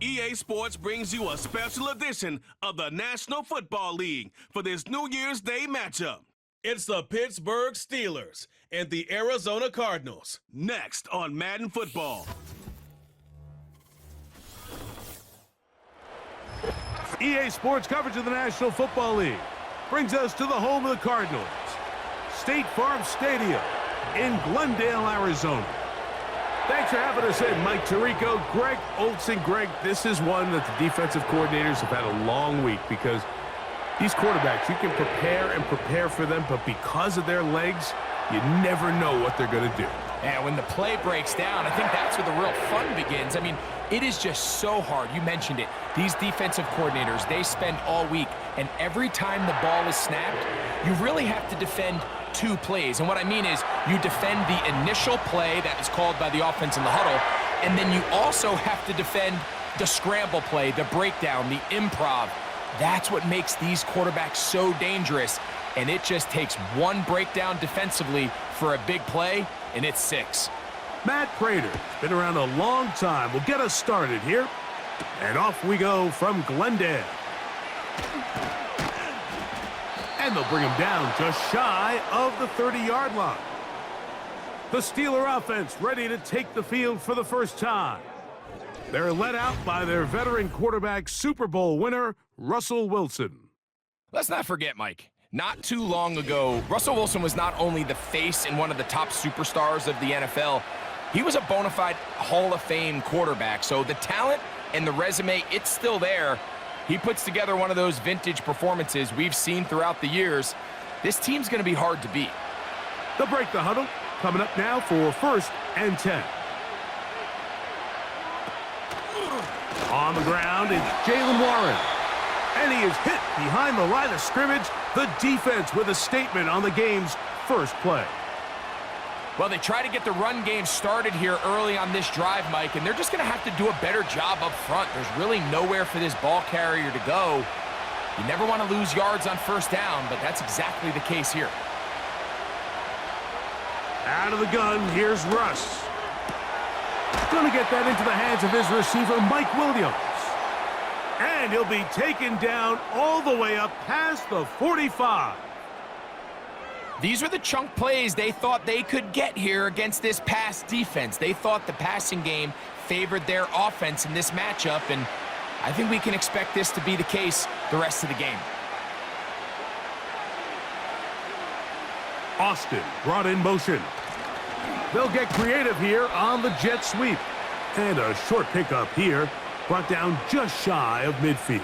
EA Sports brings you a special edition of the National Football League for this New Year's Day matchup. It's the Pittsburgh Steelers and the Arizona Cardinals. Next on Madden Football. EA Sports coverage of the National Football League brings us to the home of the Cardinals, State Farm Stadium in Glendale, Arizona. Thanks for having us in, Mike Tirico, Greg Olson. Greg, this is one that the defensive coordinators have had a long week because these quarterbacks, you can prepare for them, but because of their legs, you never know what they're going to do. And when the play breaks down, I think that's where the real fun begins. I mean, it is just so hard. You mentioned it. These defensive coordinators, they spend all week, and every time the ball is snapped, you really have to defend two plays. And what I mean is you defend the initial play that is called by the offense in the huddle, and then you also have to defend the scramble play, the breakdown, the improv. That's what makes these quarterbacks so dangerous, and it just takes one breakdown defensively for a big play, and it's 6. Matt Prater's been around a long time. Will get us started here. And off we go from Glendale. And they'll bring him down just shy of the 30-yard line. The Steeler offense ready to take the field for the first time. They're led out by their veteran quarterback, Super Bowl winner, Russell Wilson. Let's not forget, Mike, not too long ago, Russell Wilson was not only the face and one of the top superstars of the NFL, he was a bona fide Hall of Fame quarterback. So the talent and the resume, it's still there. He puts together one of those vintage performances we've seen throughout the years. This team's going to be hard to beat. They'll break the huddle. Coming up now for 1st and 10. On the ground, it's Jalen Warren. And he is hit behind the line of scrimmage. The defense with a statement on the game's first play. Well, they try to get the run game started here early on this drive, Mike, and they're just going to have to do a better job up front. There's really nowhere for this ball carrier to go. You never want to lose yards on 1st down, but that's exactly the case here. Out of the gun, here's Russ. Going to get that into the hands of his receiver, Mike Williams. And he'll be taken down all the way up past the 45. These are the chunk plays they thought they could get here against this pass defense. They thought the passing game favored their offense in this matchup, and I think we can expect this to be the case the rest of the game. Austin brought in motion. They'll get creative here on the jet sweep. And a short pickup here, brought down just shy of midfield.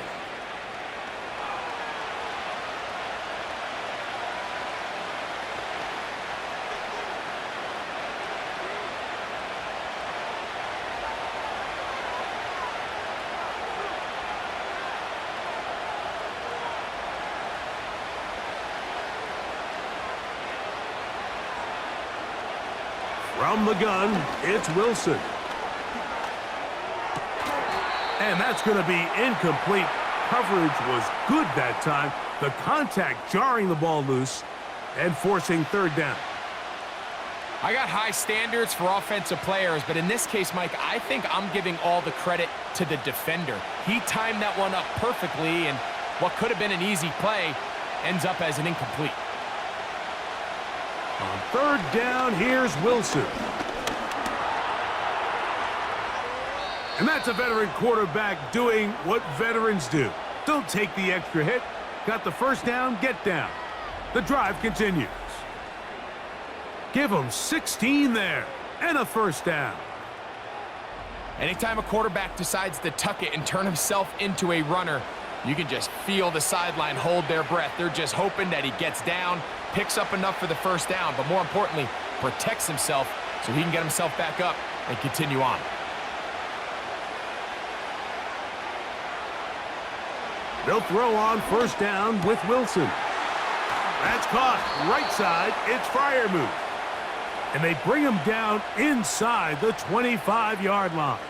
From the gun, it's Wilson. And that's going to be incomplete. Coverage was good that time. The contact jarring the ball loose and forcing 3rd down. I got high standards for offensive players, but in this case, Mike, I think I'm giving all the credit to the defender. He timed that one up perfectly, and what could have been an easy play ends up as an incomplete. On 3rd down, here's Wilson. And that's a veteran quarterback doing what veterans do. Don't take the extra hit. Got the 1st down, get down. The drive continues. Give them 16 there and a 1st down. Anytime a quarterback decides to tuck it and turn himself into a runner, you can just feel the sideline hold their breath. They're just hoping that he gets down, picks up enough for the 1st down, but more importantly, protects himself so he can get himself back up and continue on. They'll throw on 1st down with Wilson. That's caught right side. It's Freiermuth. And they bring him down inside the 25-yard line.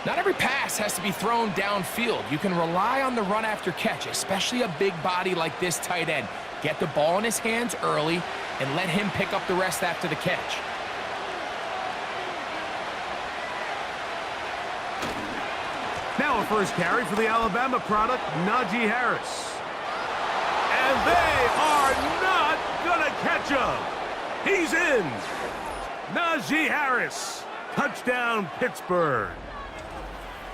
Not every pass has to be thrown downfield. You can rely on the run after catch, especially a big body like this tight end. Get the ball in his hands early and let him pick up the rest after the catch. Now a first carry for the Alabama product, Najee Harris. And they are not going to catch him. He's in. Najee Harris. Touchdown, Pittsburgh.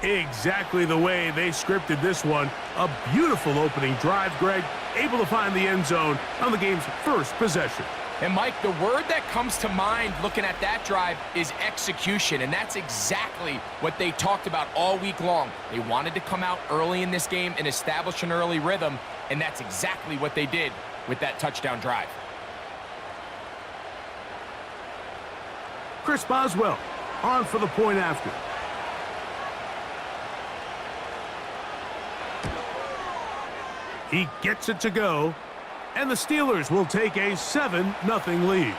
Exactly the way they scripted this one. A beautiful opening drive, Greg. Able to find the end zone on the game's first possession. And, Mike, the word that comes to mind looking at that drive is execution, and that's exactly what they talked about all week long. They wanted to come out early in this game and establish an early rhythm, and that's exactly what they did with that touchdown drive. Chris Boswell on for the point after. He gets it to go, and the Steelers will take a 7-0 lead.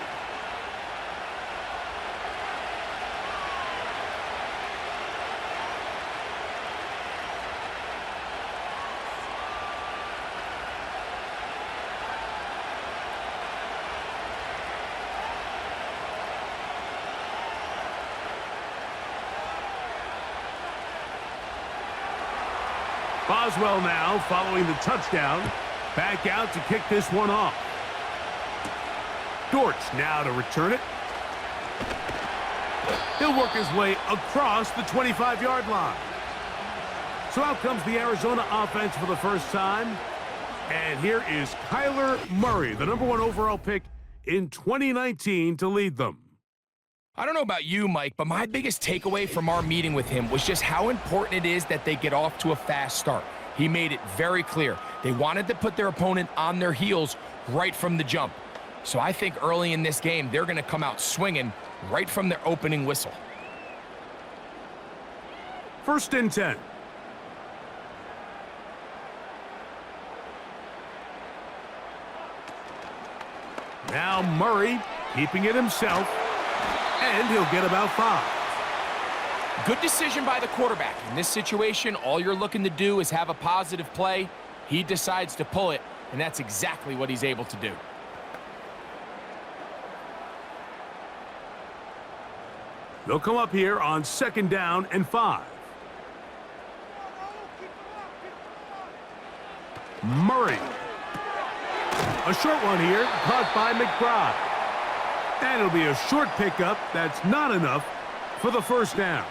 Boswell now following the touchdown. Back out to kick this one off. Dortch now to return it. He'll work his way across the 25-yard line. So out comes the Arizona offense for the first time. And here is Kyler Murray, the #1 overall pick in 2019 to lead them. I don't know about you, Mike, but my biggest takeaway from our meeting with him was just how important it is that they get off to a fast start. He made it very clear. They wanted to put their opponent on their heels right from the jump. So I think early in this game, they're going to come out swinging right from their opening whistle. 1st and 10. Now Murray keeping it himself. And he'll get about 5. Good decision by the quarterback. In this situation, all you're looking to do is have a positive play. He decides to pull it, and that's exactly what he's able to do. They'll come up here on 2nd down and 5. Murray. A short one here, caught by McBride. And it'll be a short pickup. That's not enough for the first down.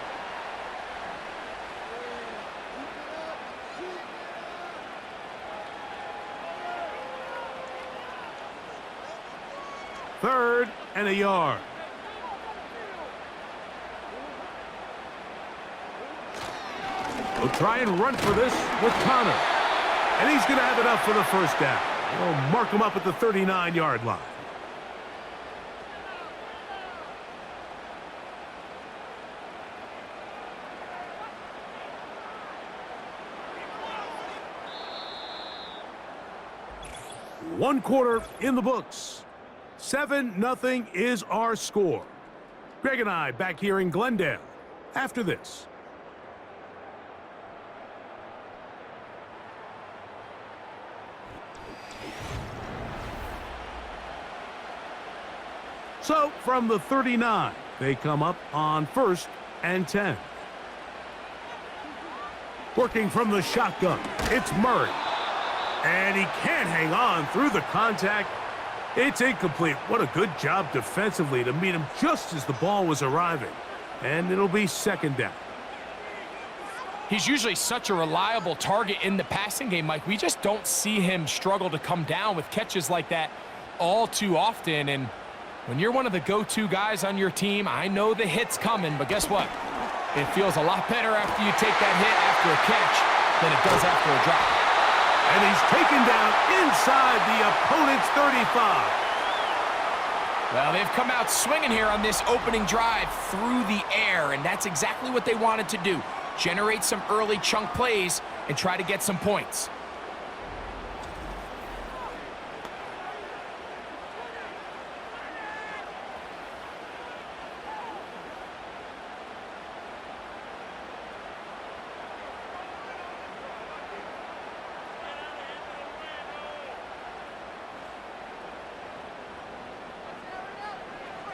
Third and a yard. We'll try and run for this with Connor. And he's going to have enough for the first down. We'll mark him up at the 39-yard line. One quarter in the books. 7-0 is our score. Greg and I back here in Glendale after this. So from the 39, they come up on 1st and 10. Working from the shotgun, it's Murray. And he can't hang on through the contact. It's incomplete. What a good job defensively to meet him just as the ball was arriving. And it'll be 2nd down. He's usually such a reliable target in the passing game, Mike. We just don't see him struggle to come down with catches like that all too often. And when you're one of the go-to guys on your team, I know the hit's coming, but guess what? It feels a lot better after you take that hit after a catch than it does after a drop. And he's taken down inside the opponent's 35. Well, they've come out swinging here on this opening drive through the air, and that's exactly what they wanted to do. Generate some early chunk plays and try to get some points.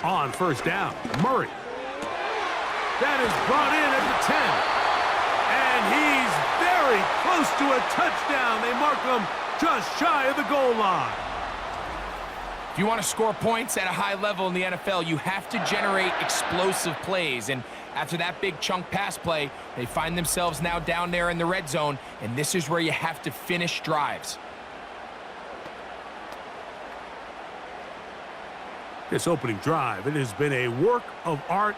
On 1st down, Murray. That is brought in at the 10. And he's very close to a touchdown. They mark him just shy of the goal line. If you want to score points at a high level in the NFL, you have to generate explosive plays. And after that big chunk pass play, they find themselves now down there in the red zone, and this is where you have to finish drives. This opening drive, it has been a work of art.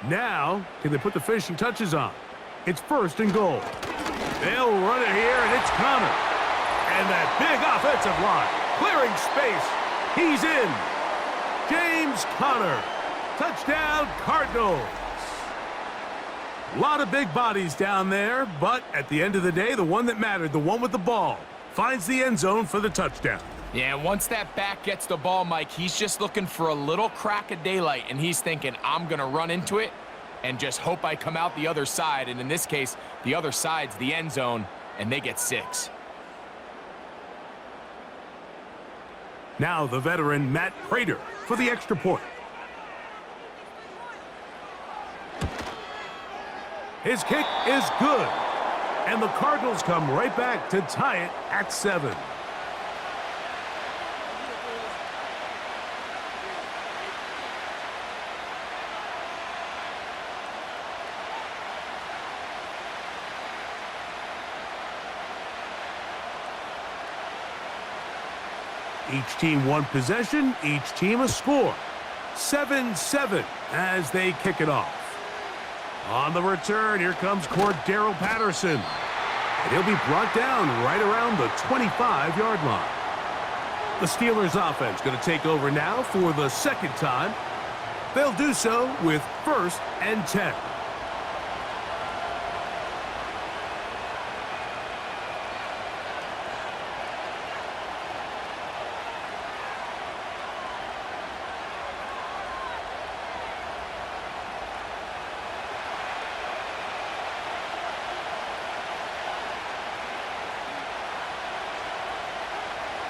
Now, can they put the finishing touches on? It's 1st and goal. They'll run it here, and it's Connor. And that big offensive line, clearing space. He's in. James Conner. Touchdown, Cardinals. A lot of big bodies down there, but at the end of the day, the one that mattered, the one with the ball, finds the end zone for the touchdown. Yeah, once that back gets the ball, Mike, he's just looking for a little crack of daylight, and he's thinking, I'm going to run into it and just hope I come out the other side. And in this case, the other side's the end zone, and they get 6. Now the veteran Matt Prater for the extra point. His kick is good. And the Cardinals come right back to tie it at 7. Each team one possession, each team a score. 7-7 as they kick it off. On the return, here comes Cordero Patterson. And he'll be brought down right around the 25-yard line. The Steelers offense going to take over now for the 2nd time. They'll do so with 1st and 10.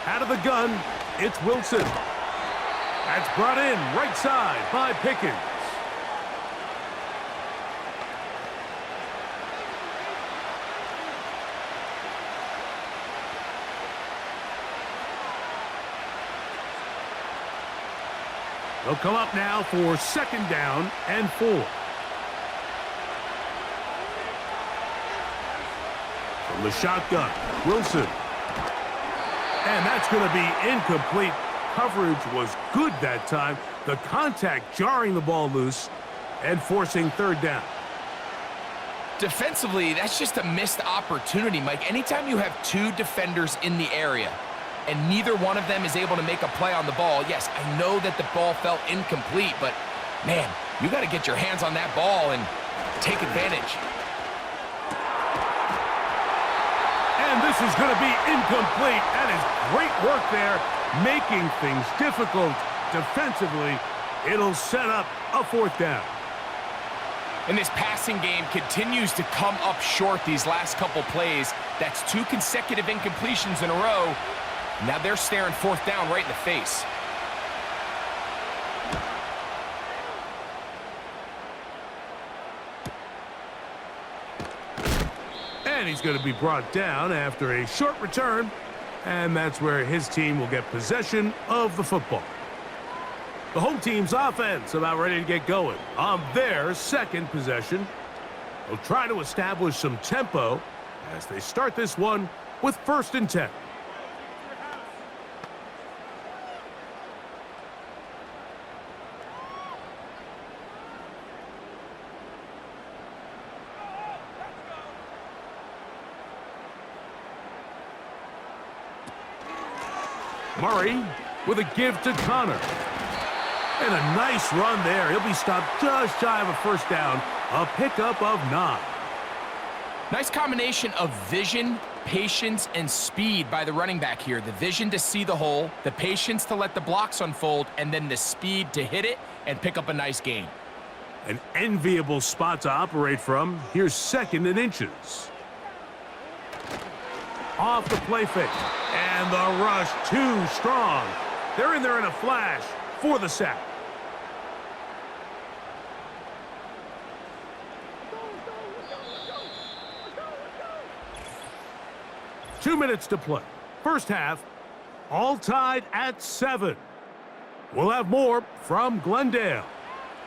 Out of the gun, it's Wilson. That's brought in right side by Pickens. They'll come up now for 2nd down and 4. From the shotgun, Wilson. And that's going to be incomplete. Coverage was good that time. The contact jarring the ball loose and forcing 3rd down. Defensively, that's just a missed opportunity, Mike. Anytime you have 2 defenders in the area and neither one of them is able to make a play on the ball, yes, I know that the ball felt incomplete, but, man, you got to get your hands on that ball and take advantage. And this is going to be incomplete. That is great work there, making things difficult defensively. It'll set up a 4th down. And this passing game continues to come up short these last couple plays. That's 2 consecutive incompletions in a row. Now they're staring 4th down right in the face. And he's going to be brought down after a short return. And that's where his team will get possession of the football. The home team's offense about ready to get going on their 2nd possession. They'll try to establish some tempo as they start this one with 1st and 10. Murray with a give to Connor. And a nice run there. He'll be stopped just shy of a 1st down. A pickup of 9. Nice combination of vision, patience, and speed by the running back here. The vision to see the hole, the patience to let the blocks unfold, and then the speed to hit it and pick up a nice gain. An enviable spot to operate from. Here's 2nd and inches. Off the play fake. And the rush too strong. They're in there in a flash for the sack. 2 minutes to play. First half, all tied at 7. We'll have more from Glendale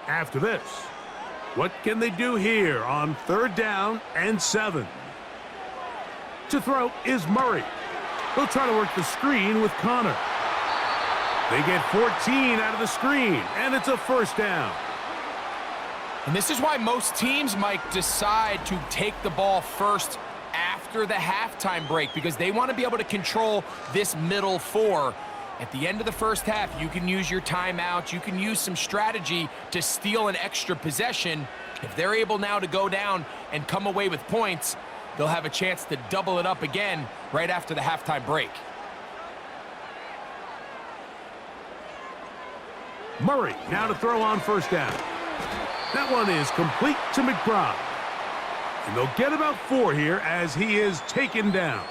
after this. What can they do here on 3rd down and 7? To throw is Murray. He'll try to work the screen with Connor. They get 14 out of the screen, and it's a 1st down. And this is why most teams, Mike, decide to take the ball first after the halftime break, because they want to be able to control this middle 4. At the end of the first half, you can use your timeout. You can use some strategy to steal an extra possession. If they're able now to go down and come away with points, they'll have a chance to double it up again right after the halftime break. Murray now to throw on 1st down. That one is complete to McBride. And they'll get about 4 here as he is taken down.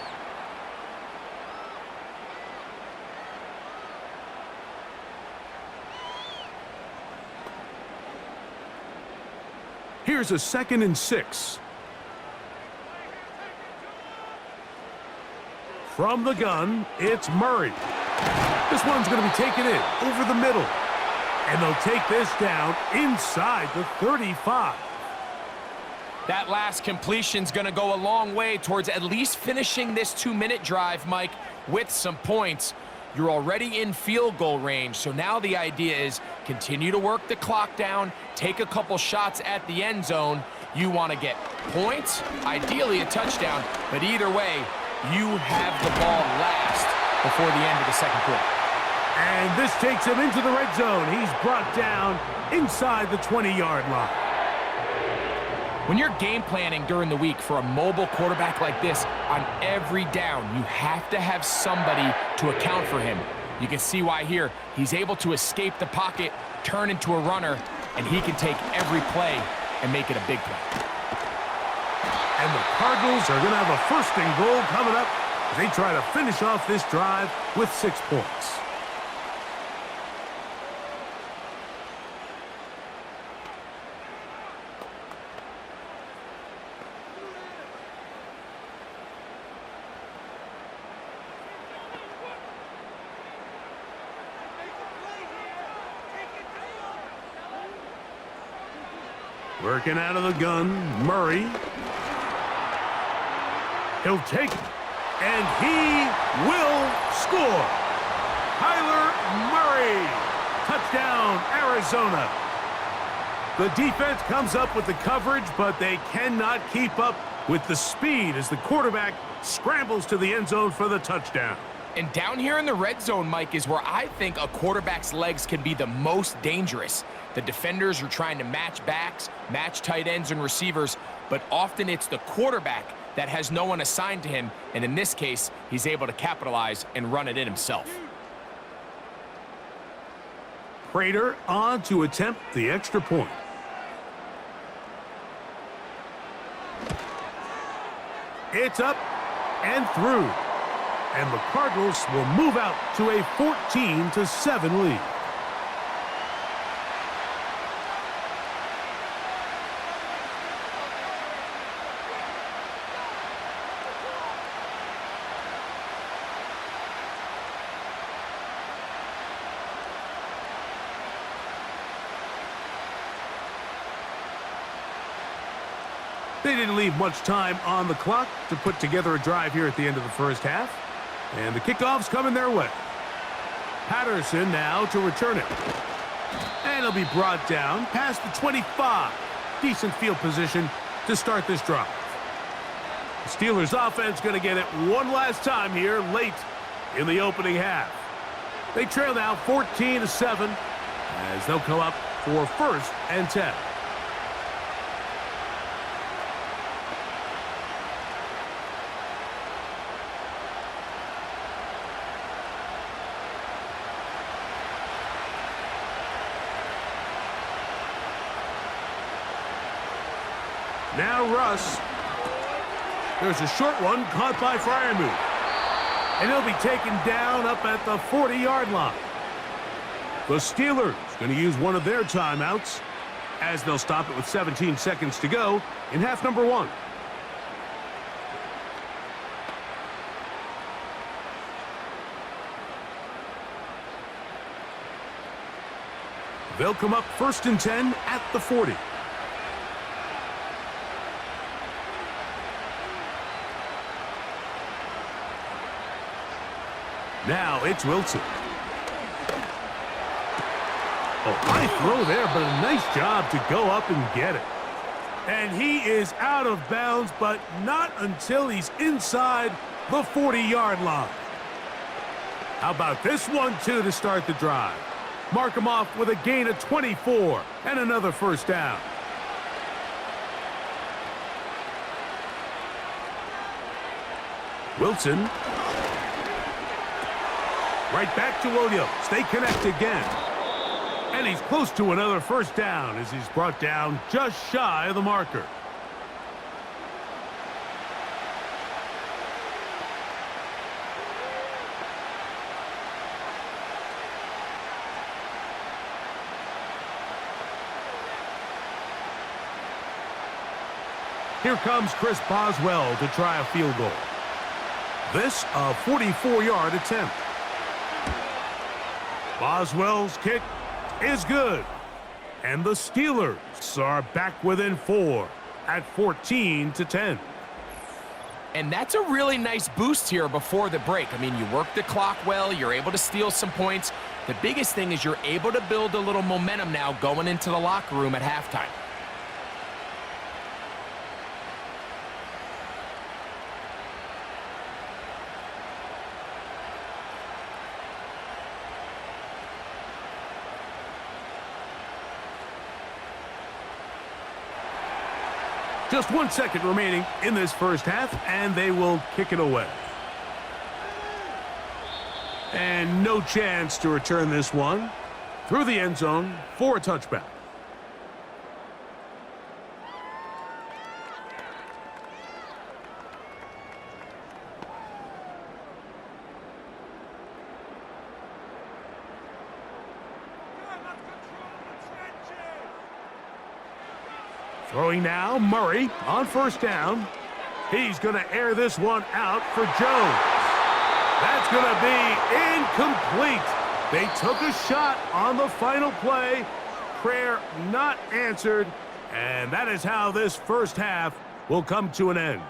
Here's a 2nd and 6. From the gun, it's Murray. This one's going to be taken in over the middle. And they'll take this down inside the 35. That last completion's going to go a long way towards at least finishing this 2-minute drive, Mike, with some points. You're already in field goal range, so now the idea is continue to work the clock down, take a couple shots at the end zone. You want to get points, ideally a touchdown, but either way, you have the ball last before the end of the 2nd quarter. And this takes him into the red zone. He's brought down inside the 20-yard line. When you're game planning during the week for a mobile quarterback like this, on every down, you have to have somebody to account for him. You can see why here. He's able to escape the pocket, turn into a runner, and he can take every play and make it a big play. And the Cardinals are going to have a 1st and goal coming up as they try to finish off this drive with 6 points. Working out of the gun, Murray. He'll take it, and he will score. Kyler Murray, touchdown, Arizona. The defense comes up with the coverage, but they cannot keep up with the speed as the quarterback scrambles to the end zone for the touchdown. And down here in the red zone, Mike, is where I think a quarterback's legs can be the most dangerous. The defenders are trying to match backs, match tight ends and receivers, but often it's the quarterback that has no one assigned to him, and in this case, he's able to capitalize and run it in himself. Prater on to attempt the extra point. It's up and through. And the Cardinals will move out to a 14-7 lead. They didn't leave much time on the clock to put together a drive here at the end of the first half. And the kickoff's coming their way. Patterson now to return it. And he'll be brought down past the 25. Decent field position to start this drive. The Steelers offense going to get it one last time here late in the opening half. They trail now 14-7 as they'll come up for 1st and 10. Now Russ. There's a short one caught by Freiermuth. And he'll be taken down up at the 40-yard line. The Steelers going to use one of their timeouts as they'll stop it with 17 seconds to go in half number 1. They'll come up 1st and 10 at the 40. Now it's Wilson. Oh, high throw there, but a nice job to go up and get it. And he is out of bounds, but not until he's inside the 40-yard line. How about this 1-2 to start the drive? Mark him off with a gain of 24 and another first down. Wilson. Right back to Williams. They connect again. And he's close to another first down as he's brought down just shy of the marker. Here comes Chris Boswell to try a field goal. This a 44-yard attempt. Boswell's kick is good. And the Steelers are back within 4 at 14-10. And that's a really nice boost here before the break. I mean, you work the clock well, you're able to steal some points. The biggest thing is you're able to build a little momentum now going into the locker room at halftime. Just 1 second remaining in this first half, and they will kick it away. And no chance to return this one through the end zone for a touchback. Throwing now, Murray on first down. He's going to air this one out for Jones. That's going to be incomplete. They took a shot on the final play. Prayer not answered. And that is how this first half will come to an end.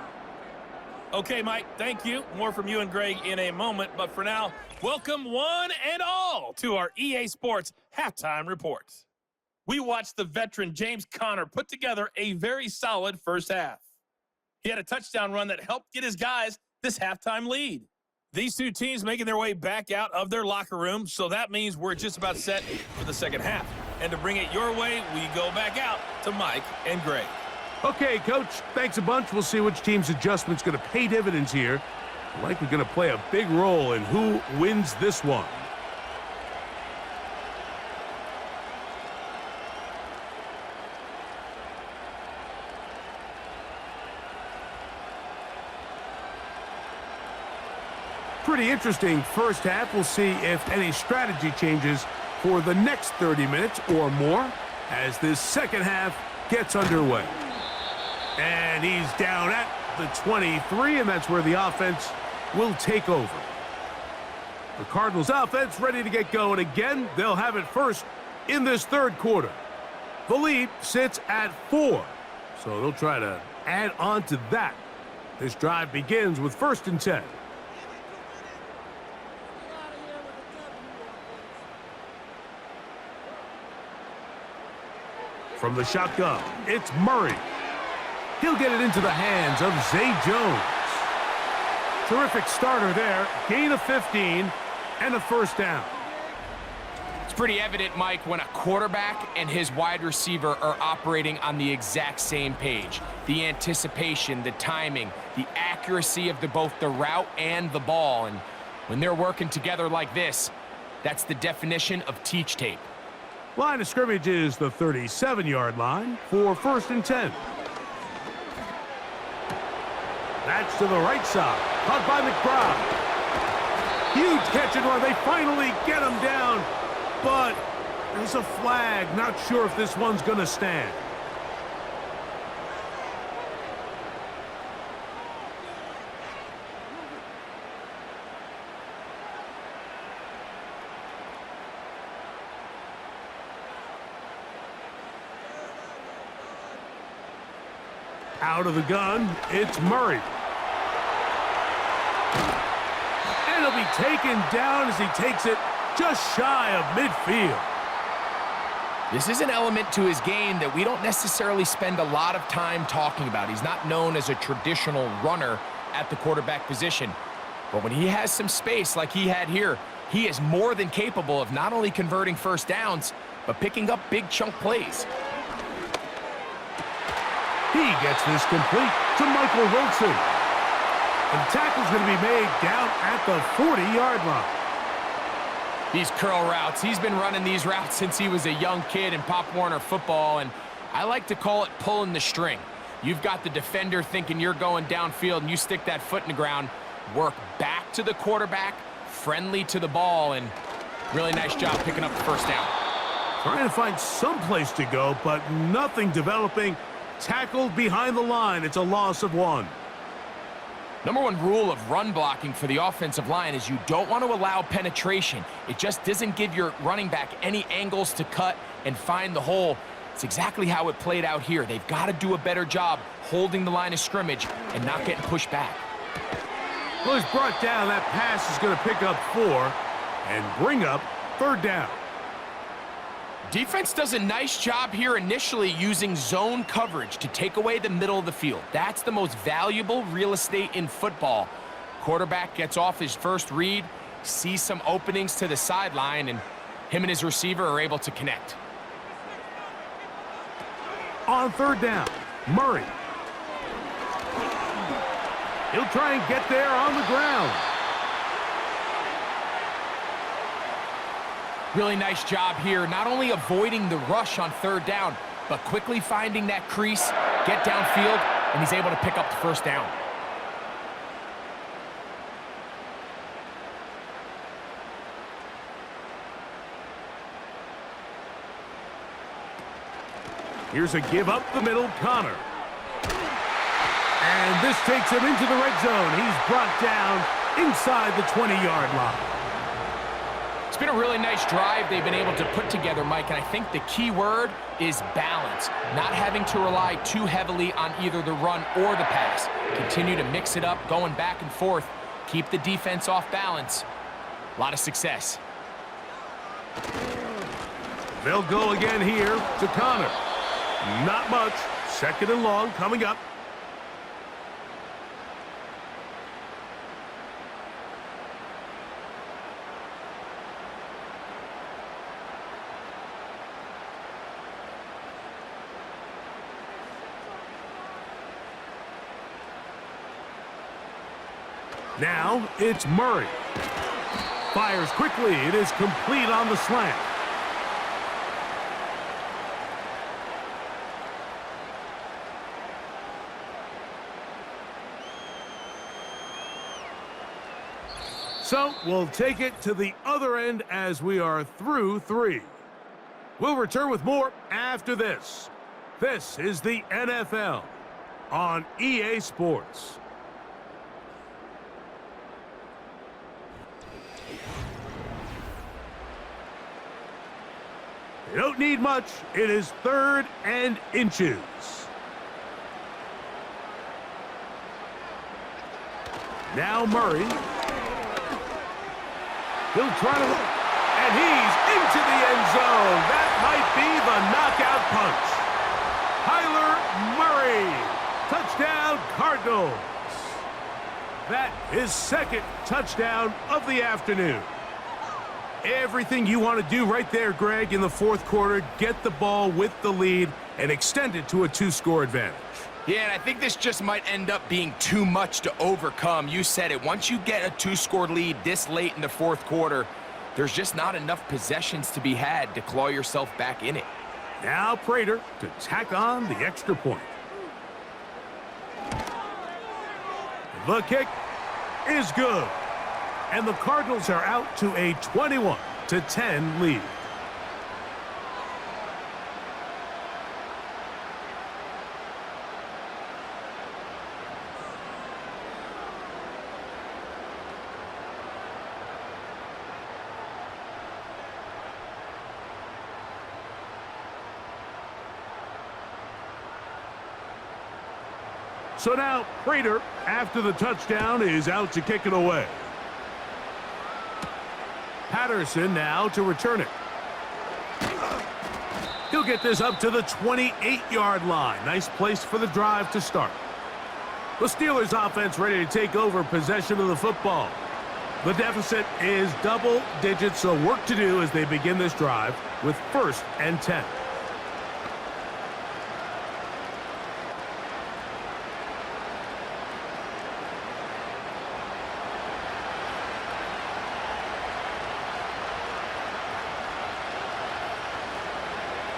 Okay, Mike, thank you. More from you and Greg in a moment. But for now, welcome one and all to our EA Sports Halftime Report. We watched the veteran James Conner put together a very solid first half. He had a touchdown run that helped get his guys this halftime lead. These two teams making their way back out of their locker room, so that means we're just about set for the second half. And to bring it your way, we go back out to Mike and Greg. Okay, Coach, thanks a bunch. We'll see which team's adjustment's going to pay dividends here. Likely going to play a big role in who wins this one. Pretty interesting first half. We'll see if any strategy changes for the next 30 minutes or more as this second half gets underway. And he's down at the 23, and that's where the offense will take over. The Cardinals offense ready to get going again. They'll have it first in this third quarter. The lead sits at 4, so they'll try to add on to that. This drive begins with 1st and 10. From the shotgun, it's Murray. He'll get it into the hands of Zay Jones. Terrific starter there. Gain of 15 and a first down. It's pretty evident, Mike, when a quarterback and his wide receiver are operating on the exact same page. The anticipation, the timing, the accuracy of both the route and the ball. And when they're working together like this, that's the definition of teach tape. Line of scrimmage is the 37-yard line for 1st and 10. That's to the right side. Caught by McBride. Huge catch and run. They finally get him down. But there's a flag. Not sure if this one's going to stand. Out of the gun, it's Murray. And he'll be taken down as he takes it just shy of midfield. This is an element to his game that we don't necessarily spend a lot of time talking about. He's not known as a traditional runner at the quarterback position. But when he has some space like he had here, he is more than capable of not only converting first downs, but picking up big chunk plays. He gets this complete to Michael Wilson. And the tackle's going to be made down at the 40-yard line. These curl routes, he's been running these routes since he was a young kid in Pop Warner football, and I like to call it pulling the string. You've got the defender thinking you're going downfield, and you stick that foot in the ground, work back to the quarterback, friendly to the ball, and really nice job picking up the first down. Trying to find some place to go, but nothing developing. Tackled behind the line. It's a loss of 1. Number one rule of run blocking for the offensive line is you don't want to allow penetration. It just doesn't give your running back any angles to cut and find the hole. It's exactly how it played out here. They've got to do a better job holding the line of scrimmage and not getting pushed back. Well, he's brought down. That pass is going to pick up 4 and bring up 3rd down. Defense does a nice job here initially using zone coverage to take away the middle of the field. That's the most valuable real estate in football. Quarterback gets off his first read, sees some openings to the sideline, and him and his receiver are able to connect. On 3rd down, Murray. He'll try and get there on the ground. Really nice job here, not only avoiding the rush on 3rd down, but quickly finding that crease, get downfield, and he's able to pick up the first down. Here's a give up the middle, Connor. And this takes him into the red zone. He's brought down inside the 20-yard line. It's been a really nice drive they've been able to put together, Mike, and I think the key word is balance. Not having to rely too heavily on either the run or the pass. Continue to mix it up, going back and forth. Keep the defense off balance. A lot of success. They'll go again here to Connor. Not much. 2nd and long coming up. Now it's Murray. Fires quickly. It is complete on the slant. So we'll take it to the other end as we are through 3. We'll return with more after this. This is the NFL on EA Sports. You don't need much. It is 3rd and inches. Now Murray. He'll try to, and he's into the end zone. That might be the knockout punch. Kyler Murray, touchdown Cardinals. That is 2nd touchdown of the afternoon. Everything you want to do right there, Greg, in the 4th quarter, get the ball with the lead and extend it to a 2-score advantage. Yeah, and I think this just might end up being too much to overcome. You said it. Once you get a 2-score lead this late in the 4th quarter, there's just not enough possessions to be had to claw yourself back in it. Now Prater to tack on the extra point. The kick is good. And the Cardinals are out to a 21-10 lead. So now Prater, after the touchdown, is out to kick it away. Patterson now to return it. He'll get this up to the 28-yard line. Nice place for the drive to start. The Steelers offense ready to take over possession of the football. The deficit is double digits, so work to do as they begin this drive with 1st and 10.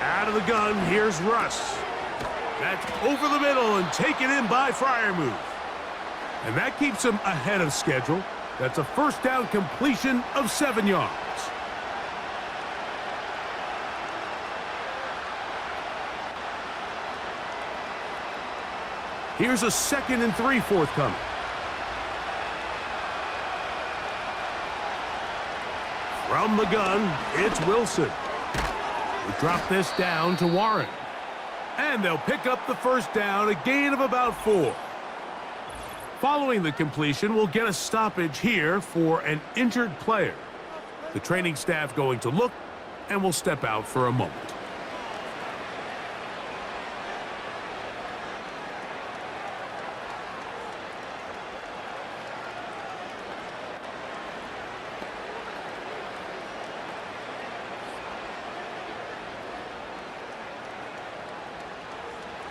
Out of the gun, here's Russ. That's over the middle and taken in by Freiermuth. And that keeps him ahead of schedule. That's a first down completion of 7 yards. Here's a 2nd and 3 forthcoming. From the gun, it's Wilson. We drop this down to Warren. And they'll pick up the first down, a gain of about 4. Following the completion, we'll get a stoppage here for an injured player. The training staff going to look, and will step out for a moment.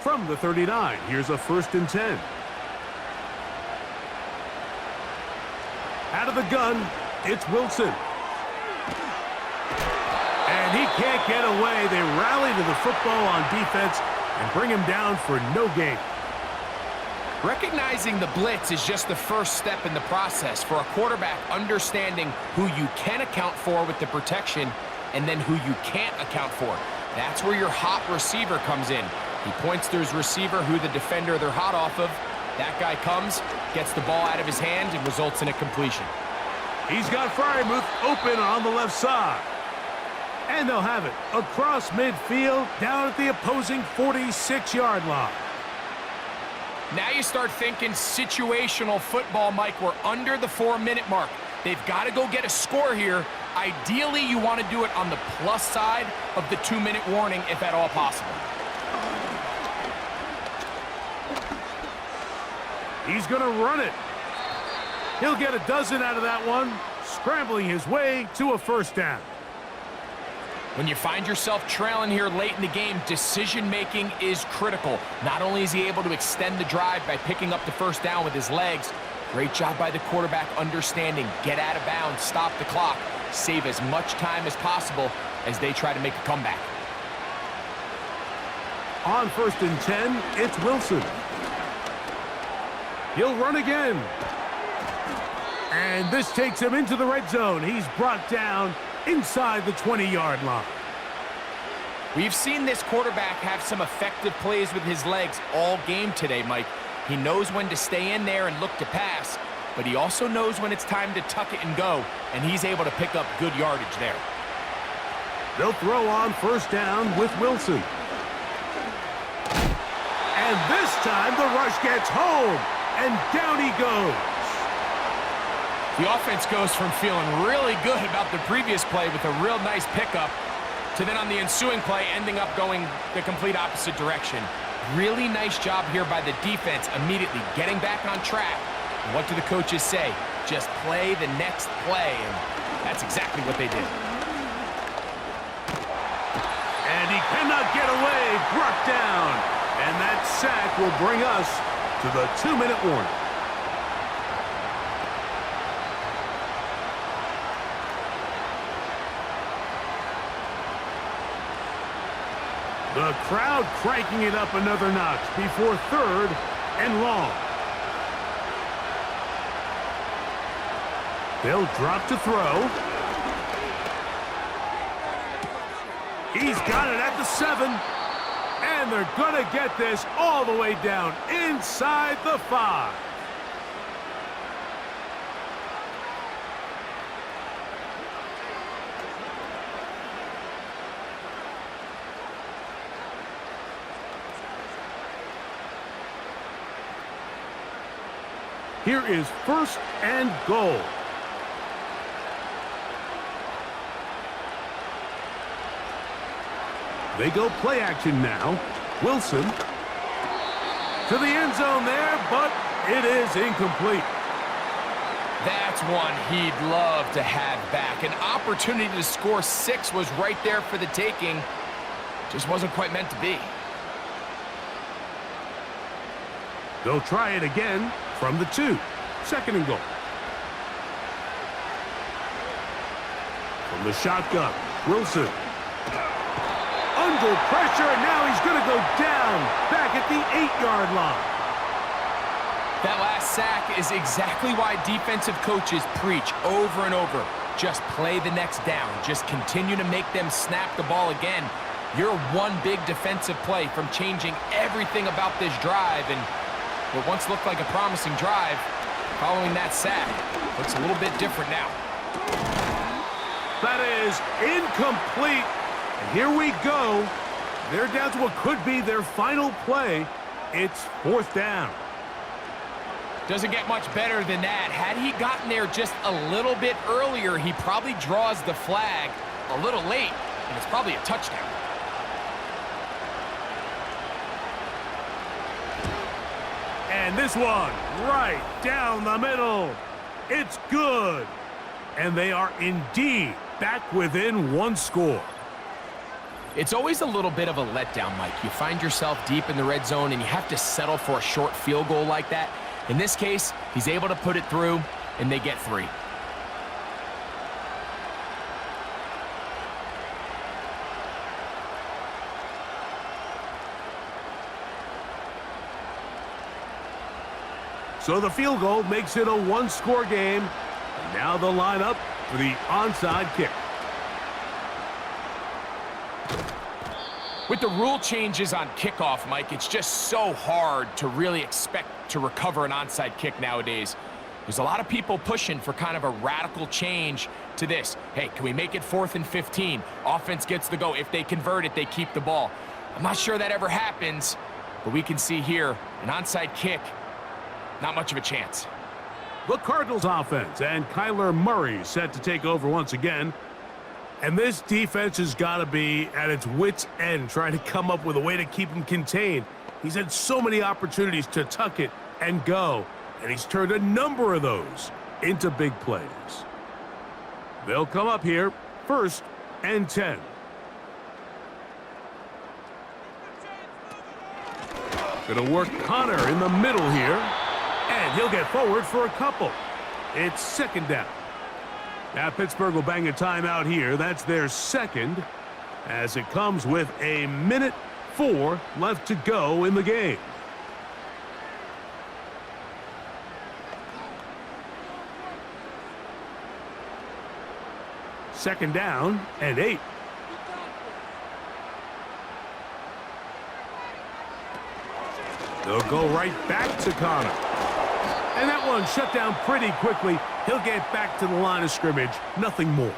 From the 39, here's a 1st and 10. Out of the gun, it's Wilson. And he can't get away. They rally to the football on defense and bring him down for no gain. Recognizing the blitz is just the first step in the process for a quarterback, understanding who you can account for with the protection and then who you can't account for. That's where your hot receiver comes in. He points to his receiver, who the defender they're hot off of. That guy comes, gets the ball out of his hand, and results in a completion. He's got Freiermuth open on the left side. And they'll have it across midfield, down at the opposing 46-yard line. Now you start thinking situational football, Mike. We're under the 4-minute mark. They've got to go get a score here. Ideally, you want to do it on the plus side of the 2-minute warning, if at all possible. He's going to run it. He'll get a dozen out of that one, scrambling his way to a first down. When you find yourself trailing here late in the game, decision-making is critical. Not only is he able to extend the drive by picking up the first down with his legs, great job by the quarterback understanding, get out of bounds, stop the clock, save as much time as possible as they try to make a comeback. On 1st and 10, it's Wilson. He'll run again. And this takes him into the red zone. He's brought down inside the 20-yard line. We've seen this quarterback have some effective plays with his legs all game today, Mike. He knows when to stay in there and look to pass, but he also knows when it's time to tuck it and go, and he's able to pick up good yardage there. They'll throw on first down with Wilson. And this time the rush gets home, and down he goes. The offense goes from feeling really good about the previous play with a real nice pickup to then on the ensuing play ending up going the complete opposite direction. Really nice job here by the defense, immediately getting back on track. And what do the coaches say? Just play the next play, and that's exactly what they did. And he cannot get away, brought down. And that sack will bring us to the 2-minute warning. The crowd cranking it up another notch before 3rd and long. They'll drop to throw. He's got it at the 7. And they're going to get this all the way down inside the 5. Here is 1st and goal. They go play action now. Wilson to the end zone there, but it is incomplete. That's one he'd love to have back. An opportunity to score 6 was right there for the taking. Just wasn't quite meant to be. They'll try it again from the 2. 2nd and goal. From the shotgun, Wilson. Under pressure, and now he's going to go down back at the 8-yard line. That last sack is exactly why defensive coaches preach over and over. Just play the next down. Just continue to make them snap the ball again. You're one big defensive play from changing everything about this drive, and what once looked like a promising drive, following that sack, looks a little bit different now. That is incomplete. And here we go. They're down to what could be their final play. It's 4th down. Doesn't get much better than that. Had he gotten there just a little bit earlier, he probably draws the flag a little late, and it's probably a touchdown. And this one right down the middle. It's good. And they are indeed back within 1 score. It's always a little bit of a letdown, Mike. You find yourself deep in the red zone, and you have to settle for a short field goal like that. In this case, he's able to put it through, and they get 3. So the field goal makes it a 1-score game. And now the lineup for the onside kick. With the rule changes on kickoff, Mike, it's just so hard to really expect to recover an onside kick nowadays. There's a lot of people pushing for kind of a radical change to this. Hey, can we make it 4th and 15? Offense gets the go. If they convert it, they keep the ball. I'm not sure that ever happens, but we can see here an onside kick, not much of a chance. The Cardinals offense and Kyler Murray set to take over once again. And this defense has got to be at its wits' end, trying to come up with a way to keep him contained. He's had so many opportunities to tuck it and go, and he's turned a number of those into big plays. They'll come up here, 1st and 10. Gonna work Connor in the middle here, and he'll get forward for a couple. It's 2nd down. Now Pittsburgh will bang a timeout here. That's their 2nd, as it comes with a 1:04 left to go in the game. Second down and 8. They'll go right back to Connor. And that one shut down pretty quickly. He'll get back to the line of scrimmage. Nothing more.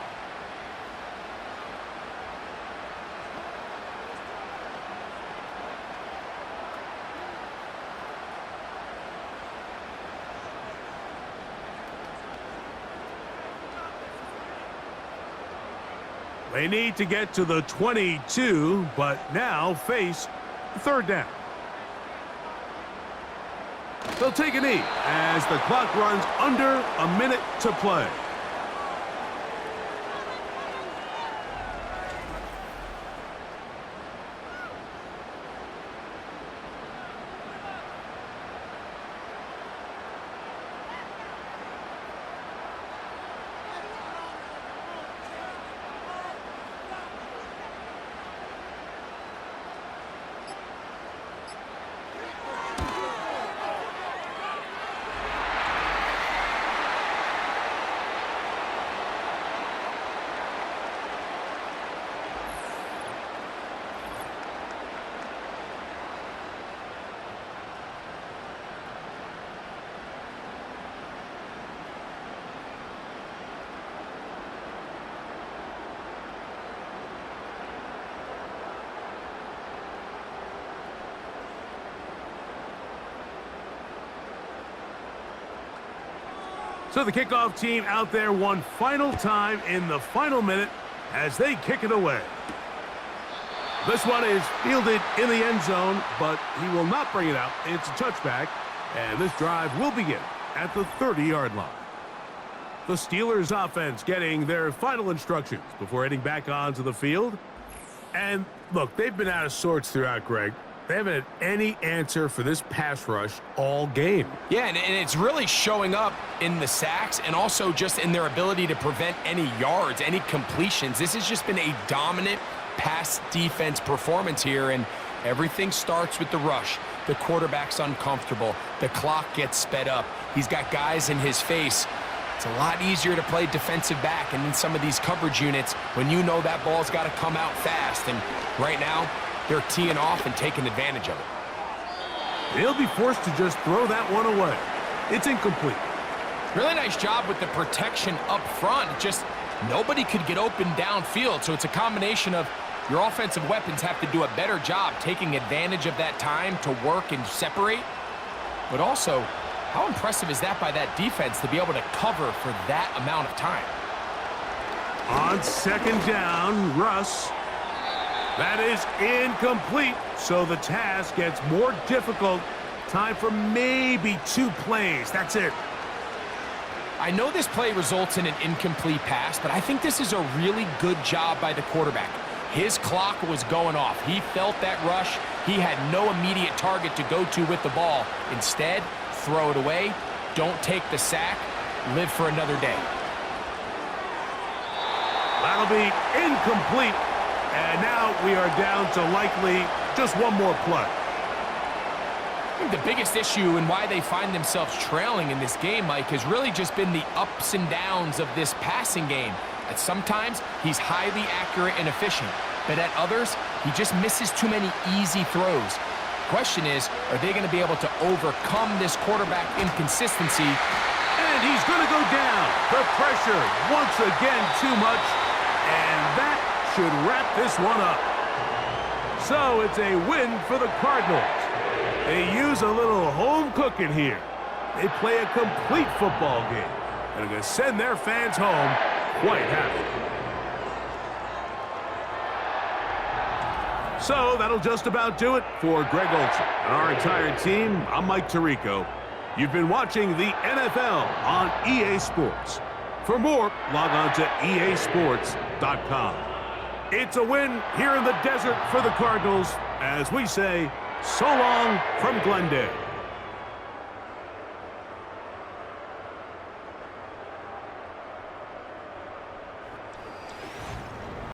They need to get to the 22, but now face 3rd down. They'll take a knee as the clock runs under a minute to play. So the kickoff team out there one final time in the final minute as they kick it away. This one is fielded in the end zone, but he will not bring it out. It's a touchback, and this drive will begin at the 30-yard line. The Steelers offense getting their final instructions before heading back onto the field. And look, they've been out of sorts throughout, Greg. They haven't had any answer for this pass rush all game. Yeah, and it's really showing up in the sacks and also just in their ability to prevent any yards, any completions. This has just been a dominant pass defense performance here, and everything starts with the rush. The quarterback's uncomfortable. The clock gets sped up. He's got guys in his face. It's a lot easier to play defensive back and in some of these coverage units when you know that ball's got to come out fast. And right now, they're teeing off and taking advantage of it. They'll be forced to just throw that one away. It's incomplete. Really nice job with the protection up front. Just nobody could get open downfield. So it's a combination of your offensive weapons have to do a better job taking advantage of that time to work and separate. But also, how impressive is that by that defense to be able to cover for that amount of time? On second down, Russ. That is incomplete, so the task gets more difficult. Time for maybe 2 plays. That's it. I know this play results in an incomplete pass, but I think this is a really good job by the quarterback. His clock was going off. He felt that rush. He had no immediate target to go to with the ball. Instead, throw it away. Don't take the sack. Live for another day. That'll be incomplete. And now we are down to likely just one more play. I think the biggest issue and why they find themselves trailing in this game, Mike, has really just been the ups and downs of this passing game. At sometimes, he's highly accurate and efficient, but at others, he just misses too many easy throws. Question is, are they going to be able to overcome this quarterback inconsistency? And he's going to go down. The pressure once again too much, and that should wrap this one up. So it's a win for the Cardinals. They use a little home cooking here. They play a complete football game and are going to send their fans home quite happy. So that'll just about do it for Greg Olson and our entire team. I'm Mike Tirico. You've been watching the NFL on EA Sports. For more, log on to easports.com. It's a win here in the desert for the Cardinals as we say so long from Glendale.